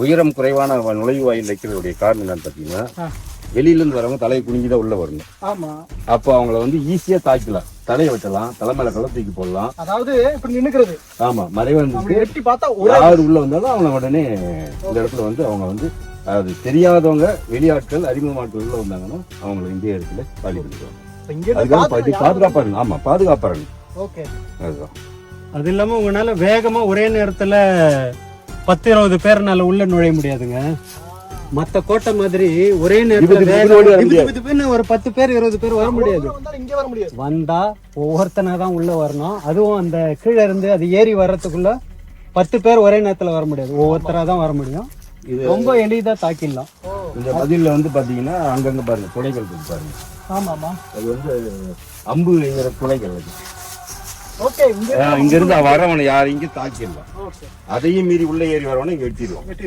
உயரம் குறைவான நுழைவு வாயில் வைக்கிறதுடைய காரணம் என்னன்னு பார்த்தீங்கன்னா, வெளியிலேருந்து வரவங்க தலையை குனிஞ்சுதான் உள்ள வரணும். ஆமா. அப்போ அவங்கள வந்து ஈஸியா தாக்கலாம், தலையை வெட்டலாம், தலை மேல கள்ள தூக்கி போடலாம். அதாவது இப்படி நின்னுக்கிறது. ஆமா, மறைவா இருந்து வெட்டி பார்த்தா யார் உள்ள வந்தாலும் அவங்க உடனே இந்த இடத்துல வந்து அவங்க வந்து அது தெரியாதவங்க வெளியாட்கள் அறிமுகமாட்கள் உள்ள வந்தாங்கன்னா அவங்களை இந்திய இடத்துல காலி பண்ணிடுவாங்க. அதுக்காக பாதுகாப்பா இருக்கு. ஆமா, பாதுகாப்பா இருக்கு. ஓகே, அதுதான். அது இல்லாம உங்களால வேகமா ஒரே நேரத்துல 10-20 பேர்னால உள்ள நுழைய முடியாதுங்க. மத்த கோட்டை மாதிரி ஒரே நேரத்துல ஒரு 10 பேர் 20 பேர் வர முடியாது. இங்க வர முடியாது. வந்தா ஒவ்வொருத்தனா தான் உள்ள வரணும். அதுவும் அந்த கீழே இருந்து அது ஏறி வர்றதுக்குள்ள 10 பேர் ஒரே நேரத்துல வர முடியாது, ஒவ்வொருத்தரா தான் வர முடியும். இது ரொம்ப எளிதா தாக்கிடலாம். இந்த பதில வந்து பாத்தீங்கன்னா அங்கங்க பாருங்க துளைகள் இருக்கு பாருங்க. ஆமாமா, அது வந்து அம்புங்கிற துளைகள் அது. ஓகே, இங்க இருந்து வரவனை யாரையும் தாக்கிடலாம். அதையும் மீறி உள்ள ஏறி வரவனை வெட்டிடுவோம்.